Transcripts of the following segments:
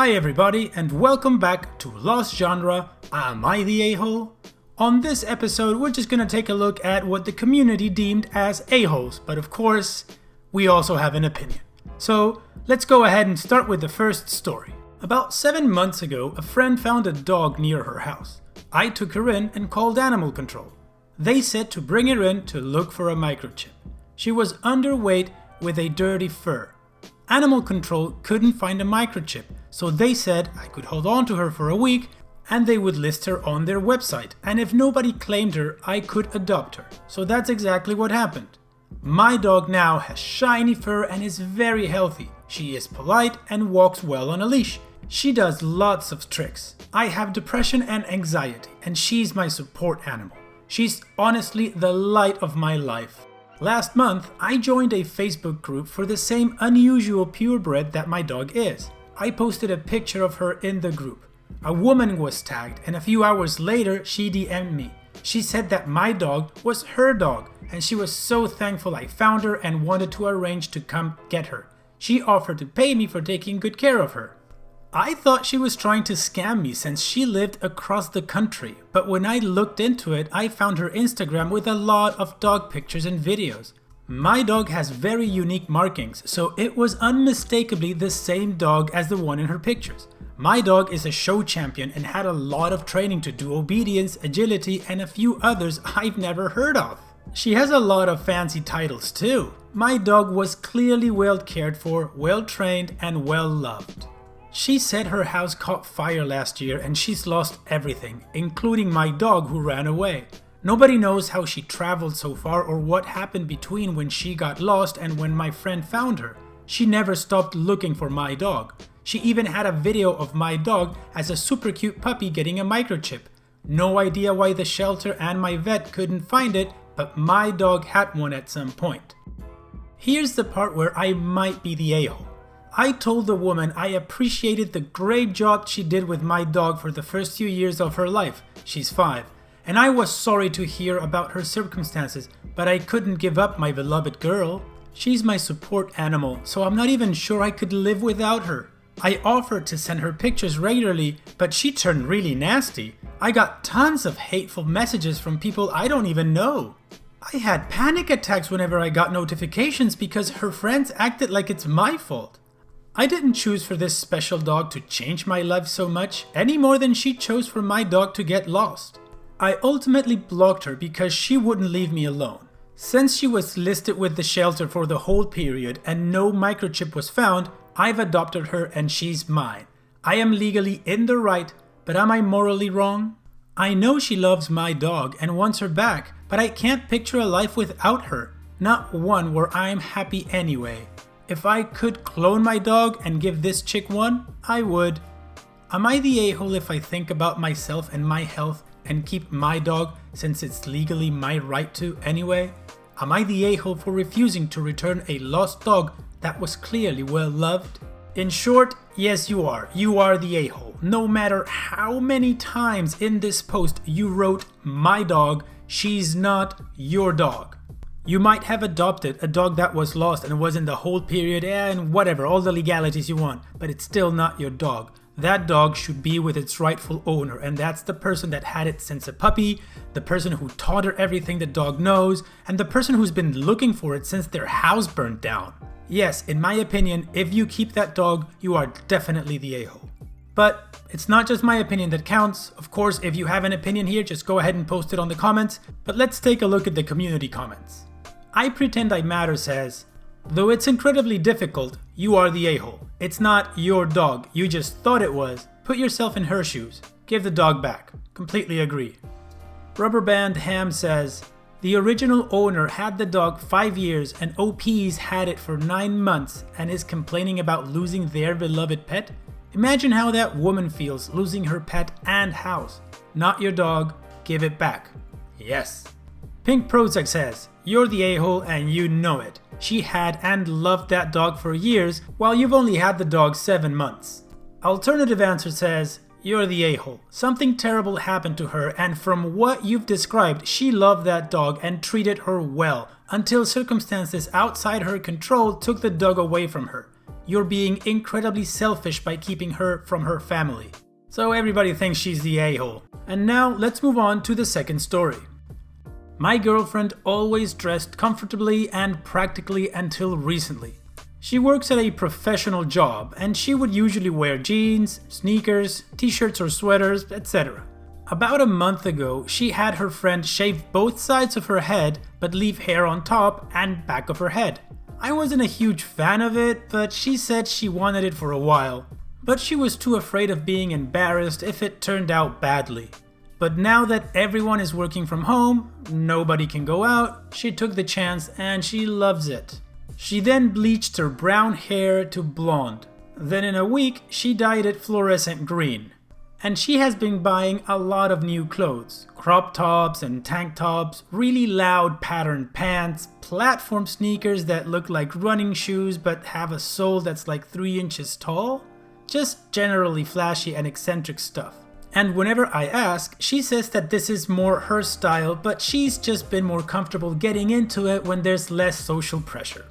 Hi everybody and welcome back to Lost Genre, Am I the A-hole? On this episode we're just gonna take a look at what the community deemed as a-holes, but of course, we also have an opinion. So let's go ahead and start with the first story. About 7 months ago, a friend found a dog near her house. I took her in and called animal control. They said to bring her in to look for a microchip. She was underweight with a dirty fur. Animal control couldn't find a microchip, so they said I could hold on to her for a week and they would list her on their website, and if nobody claimed her, I could adopt her. So that's exactly what happened. My dog now has shiny fur and is very healthy. She is polite and walks well on a leash. She does lots of tricks. I have depression and anxiety, and she's my support animal. She's honestly the light of my life. Last month, I joined a Facebook group for the same unusual purebred that my dog is. I posted a picture of her in the group. A woman was tagged, and a few hours later, she DM'd me. She said that my dog was her dog, and she was so thankful I found her and wanted to arrange to come get her. She offered to pay me for taking good care of her. I thought she was trying to scam me since she lived across the country, but when I looked into it, I found her Instagram with a lot of dog pictures and videos. My dog has very unique markings, so it was unmistakably the same dog as the one in her pictures. My dog is a show champion and had a lot of training to do obedience, agility, and a few others I've never heard of. She has a lot of fancy titles too. My dog was clearly well cared for, well trained, and well loved. She said her house caught fire last year and she's lost everything, including my dog who ran away. Nobody knows how she traveled so far or what happened between when she got lost and when my friend found her. She never stopped looking for my dog. She even had a video of my dog as a super cute puppy getting a microchip. No idea why the shelter and my vet couldn't find it, but my dog had one at some point. Here's the part where I might be the a-hole. I told the woman I appreciated the great job she did with my dog for the first few years of her life. She's 5. And I was sorry to hear about her circumstances, but I couldn't give up my beloved girl. She's my support animal, so I'm not even sure I could live without her. I offered to send her pictures regularly, but she turned really nasty. I got tons of hateful messages from people I don't even know. I had panic attacks whenever I got notifications because her friends acted like it's my fault. I didn't choose for this special dog to change my life so much, any more than she chose for my dog to get lost. I ultimately blocked her because she wouldn't leave me alone. Since she was listed with the shelter for the whole period and no microchip was found, I've adopted her and she's mine. I am legally in the right, but am I morally wrong? I know she loves my dog and wants her back, but I can't picture a life without her. Not one where I'm happy anyway. If I could clone my dog and give this chick one, I would. Am I the a-hole if I think about myself and my health and keep my dog since it's legally my right to anyway? Am I the a-hole for refusing to return a lost dog that was clearly well loved? In short, yes you are. You are the a-hole. No matter how many times in this post you wrote my dog, she's not your dog. You might have adopted a dog that was lost and was in the whole period and whatever, all the legalities you want, but it's still not your dog. That dog should be with its rightful owner, and that's the person that had it since a puppy, the person who taught her everything the dog knows, and the person who's been looking for it since their house burned down. Yes, in my opinion, if you keep that dog, you are definitely the a-hole. But it's not just my opinion that counts. Of course, if you have an opinion here, just go ahead and post it on the comments. But let's take a look at the community comments. I Pretend I Matter says, though it's incredibly difficult, you are the a-hole. It's not your dog, you just thought it was. Put yourself in her shoes. Give the dog back. Completely agree. Rubber Band Ham says, the original owner had the dog 5 years and OPs had it for 9 months and is complaining about losing their beloved pet? Imagine how that woman feels losing her pet and house. Not your dog, give it back. Yes. Pink Prozac says, you're the a-hole and you know it. She had and loved that dog for years while you've only had the dog 7 months. Alternative Answer says, you're the a-hole. Something terrible happened to her and from what you've described, she loved that dog and treated her well until circumstances outside her control took the dog away from her. you're being incredibly selfish by keeping her from her family. So everybody thinks she's the a-hole. And now let's move on to the second story. My girlfriend always dressed comfortably and practically until recently. She works at a professional job and she would usually wear jeans, sneakers, t-shirts or sweaters, etc. About a month ago, she had her friend shave both sides of her head but leave hair on top and back of her head. I wasn't a huge fan of it, but she said she wanted it for a while. But she was too afraid of being embarrassed if it turned out badly. But now that everyone is working from home, nobody can go out, she took the chance and she loves it. She then bleached her brown hair to blonde. Then in a week, she dyed it fluorescent green. And she has been buying a lot of new clothes. Crop tops and tank tops, really loud patterned pants, platform sneakers that look like running shoes but have a sole that's like 3 inches tall. Just generally flashy and eccentric stuff. And whenever I ask, she says that this is more her style, but she's just been more comfortable getting into it when there's less social pressure.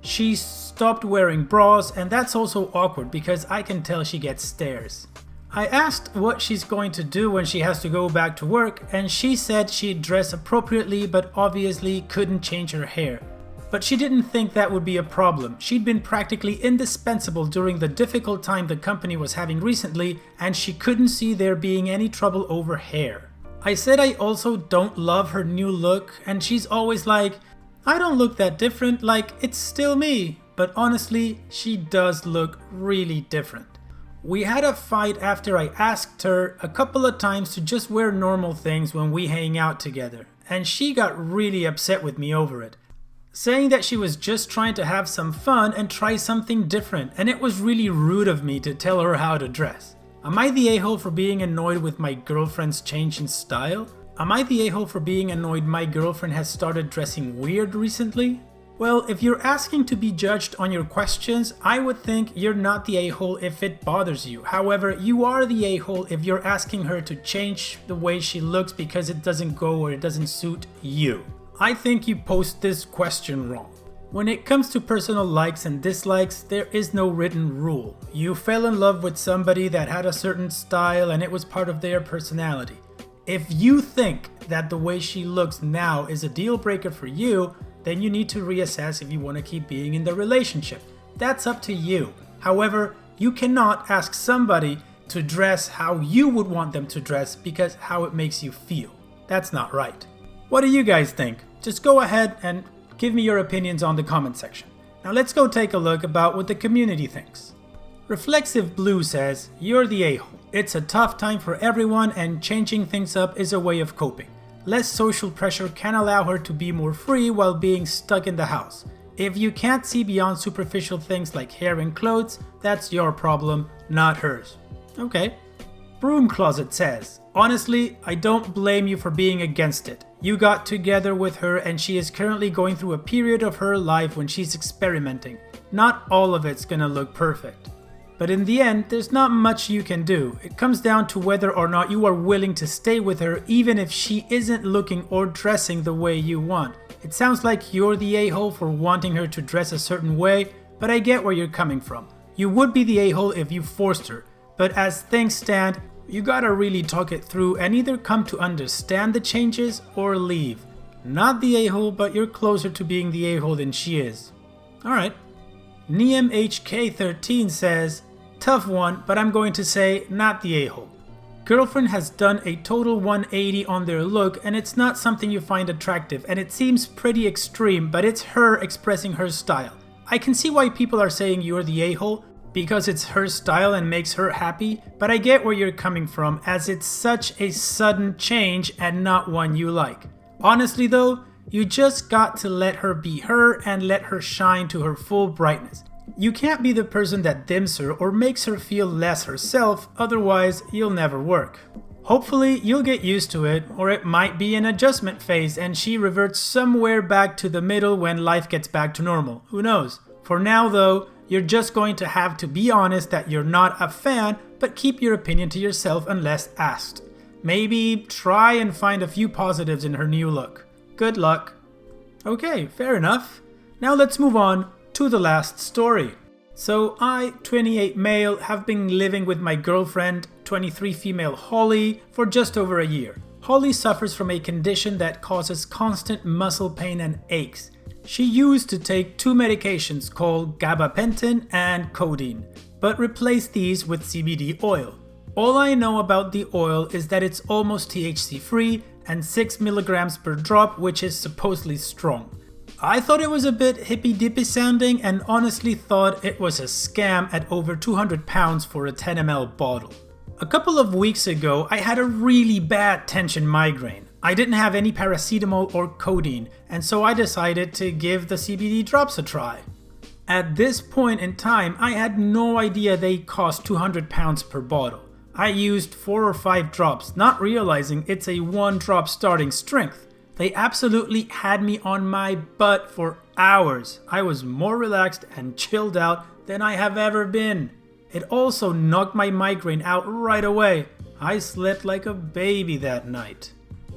She stopped wearing bras, and that's also awkward because I can tell she gets stares. I asked what she's going to do when she has to go back to work, and she said she'd dress appropriately but obviously couldn't change her hair. But she didn't think that would be a problem. She'd been practically indispensable during the difficult time the company was having recently, and she couldn't see there being any trouble over hair. I said I also don't love her new look, and she's always like, I don't look that different, like it's still me. But honestly, she does look really different. We had a fight after I asked her a couple of times to just wear normal things when we hang out together, and she got really upset with me over it, saying that she was just trying to have some fun and try something different, and it was really rude of me to tell her how to dress. Am I the a-hole for being annoyed with my girlfriend's change in style? Am I the a-hole for being annoyed my girlfriend has started dressing weird recently? Well, if you're asking to be judged on your questions, I would think you're not the a-hole if it bothers you. However, you are the a-hole if you're asking her to change the way she looks because it doesn't go or it doesn't suit you. I think you posed this question wrong. When it comes to personal likes and dislikes, there is no written rule. You fell in love with somebody that had a certain style and it was part of their personality. If you think that the way she looks now is a deal breaker for you, then you need to reassess if you want to keep being in the relationship. That's up to you. However, you cannot ask somebody to dress how you would want them to dress because how it makes you feel. That's not right. What do you guys think? Just go ahead and give me your opinions on the comment section. Now let's go take a look about what the community thinks. Reflexive Blue says, you're the a-hole. It's a tough time for everyone and changing things up is a way of coping. Less social pressure can allow her to be more free while being stuck in the house. If you can't see beyond superficial things like hair and clothes, that's your problem, not hers. Okay. Broom Closet says, honestly, I don't blame you for being against it. You got together with her and she is currently going through a period of her life when she's experimenting. Not all of it's gonna look perfect. But in the end, there's not much you can do. It comes down to whether or not you are willing to stay with her even if she isn't looking or dressing the way you want. It sounds like you're the a-hole for wanting her to dress a certain way, but I get where you're coming from. You would be the a-hole if you forced her, but as things stand, you gotta really talk it through and either come to understand the changes or leave. Not the a-hole, but you're closer to being the a-hole than she is. Alright. NeemHK13 says, tough one, but I'm going to say not the a-hole. Girlfriend has done a total 180 on their look and it's not something you find attractive and it seems pretty extreme, but it's her expressing her style. I can see why people are saying you're the a-hole, because it's her style and makes her happy, but I get where you're coming from as it's such a sudden change and not one you like. Honestly though, you just got to let her be her and let her shine to her full brightness. You can't be the person that dims her or makes her feel less herself, otherwise you'll never work. Hopefully you'll get used to it, or it might be an adjustment phase and she reverts somewhere back to the middle when life gets back to normal. Who knows? For now though, you're just going to have to be honest that you're not a fan, but keep your opinion to yourself unless asked. Maybe try and find a few positives in her new look. Good luck. Okay, fair enough. Now let's move on to the last story. So I, 28 male, have been living with my girlfriend, 23 female Holly, for just over a year. Holly suffers from a condition that causes constant muscle pain and aches. She used to take two medications called gabapentin and codeine, but replaced these with CBD oil. All I know about the oil is that it's almost THC free and 6 milligrams per drop, which is supposedly strong. I thought it was a bit hippy-dippy sounding and honestly thought it was a scam at over 200 pounds for a 10 ml bottle. A couple of weeks ago, I had a really bad tension migraine. I didn't have any paracetamol or codeine, and so I decided to give the CBD drops a try. At this point in time, I had no idea they cost 200 pounds per bottle. I used 4 or 5 drops, not realizing it's a 1-drop starting strength. They absolutely had me on my butt for hours. I was more relaxed and chilled out than I have ever been. It also knocked my migraine out right away. I slept like a baby that night.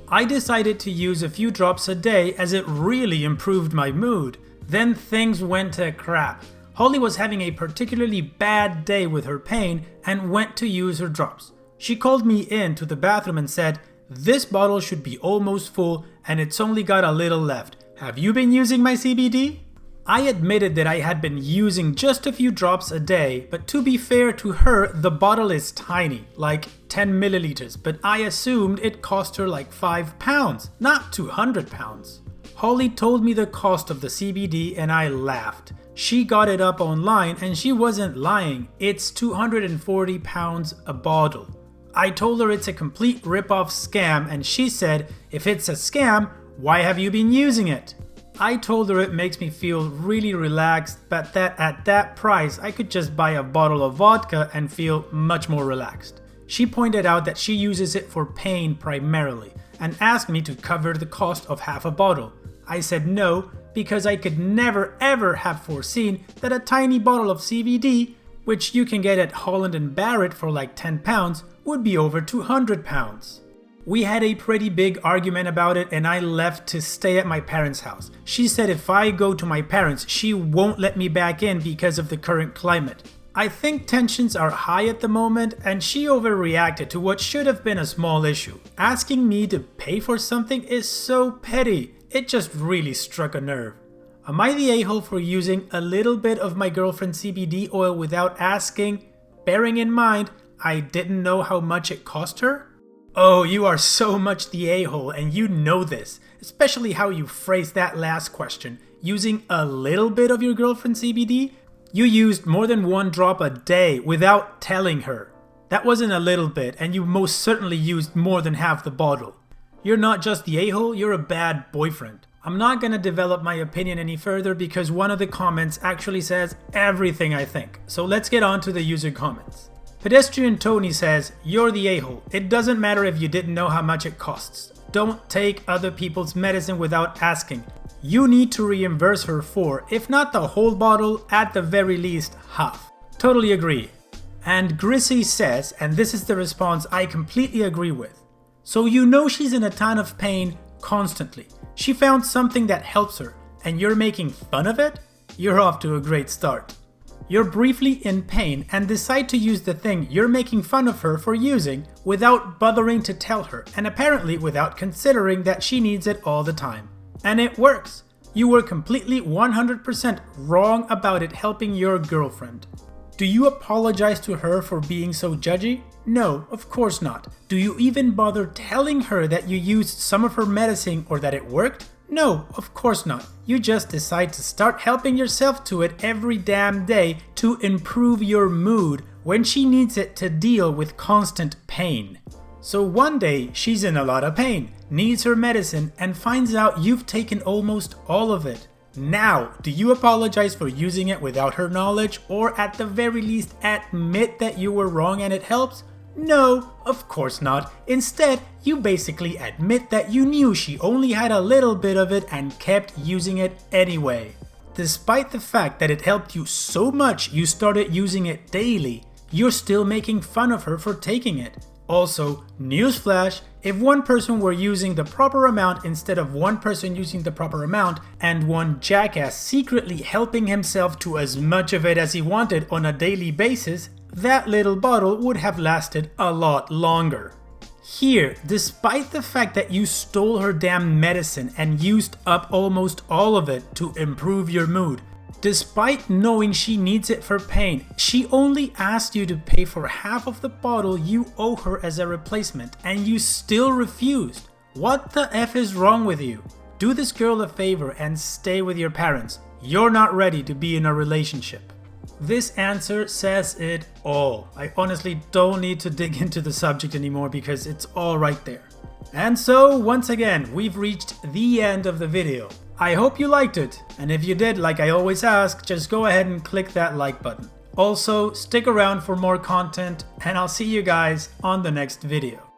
I decided to use a few drops a day as it really improved my mood. Then things went to crap. Holly was having a particularly bad day with her pain and went to use her drops. She called me in to the bathroom and said, "This bottle should be almost full and it's only got a little left. Have you been using my CBD?" I admitted that I had been using just a few drops a day, but to be fair to her, the bottle is tiny, like 10 milliliters, but I assumed it cost her like 5 pounds, not 200 pounds. Holly told me the cost of the CBD and I laughed. She got it up online and she wasn't lying. It's 240 pounds a bottle. I told her it's a complete rip-off scam and she said, "If it's a scam, why have you been using it?" I told her it makes me feel really relaxed, but that at that price I could just buy a bottle of vodka and feel much more relaxed. She pointed out that she uses it for pain primarily and asked me to cover the cost of half a bottle. I said no, because I could never ever have foreseen that a tiny bottle of CBD, which you can get at Holland and Barrett for like 10 pounds, would be over 200 pounds. We had a pretty big argument about it and I left to stay at my parents' house. She said if I go to my parents, she won't let me back in because of the current climate. I think tensions are high at the moment and she overreacted to what should have been a small issue. Asking me to pay for something is so petty. It just really struck a nerve. Am I the a-hole for using a little bit of my girlfriend's CBD oil without asking, bearing in mind I didn't know how much it cost her? Oh, you are so much the a-hole and you know this, especially how you phrased that last question. Using a little bit of your girlfriend's CBD? You used more than 1 drop a day without telling her. That wasn't a little bit and you most certainly used more than half the bottle. You're not just the a-hole, you're a bad boyfriend. I'm not gonna develop my opinion any further because one of the comments actually says everything I think. So let's get on to the user comments. Pedestrian Tony says, "You're the a-hole. It doesn't matter if you didn't know how much it costs. Don't take other people's medicine without asking. You need to reimburse her for, if not the whole bottle, at the very least half." Totally agree. And Grissy says, and this is the response I completely agree with. "So you know she's in a ton of pain constantly. She found something that helps her, and you're making fun of it? You're off to a great start. You're briefly in pain and decide to use the thing you're making fun of her for using without bothering to tell her, and apparently without considering that she needs it all the time. And it works. You were completely 100% wrong about it helping your girlfriend. Do you apologize to her for being so judgy? No, of course not. Do you even bother telling her that you used some of her medicine or that it worked? No, of course not. You just decide to start helping yourself to it every damn day to improve your mood when she needs it to deal with constant pain. So one day she's in a lot of pain, needs her medicine, and finds out you've taken almost all of it. Now, do you apologize for using it without her knowledge, or at the very least admit that you were wrong and it helps? No, of course not. Instead, you basically admit that you knew she only had a little bit of it and kept using it anyway. Despite the fact that it helped you so much you started using it daily, you're still making fun of her for taking it. Also, newsflash, If one person were using the proper amount instead of one person using the proper amount, and one jackass secretly helping himself to as much of it as he wanted on a daily basis, that little bottle would have lasted a lot longer. Here, despite the fact that you stole her damn medicine and used up almost all of it to improve your mood, despite knowing she needs it for pain, she only asked you to pay for half of the bottle you owe her as a replacement, and you still refused. What the F is wrong with you? Do this girl a favor and stay with your parents. You're not ready to be in a relationship. This answer says it all. I honestly don't need to dig into the subject anymore because it's all right there. And so, once again, we've reached the end of the video. I hope you liked it, and if you did, like I always ask, just go ahead and click that like button. Also, stick around for more content, and I'll see you guys on the next video.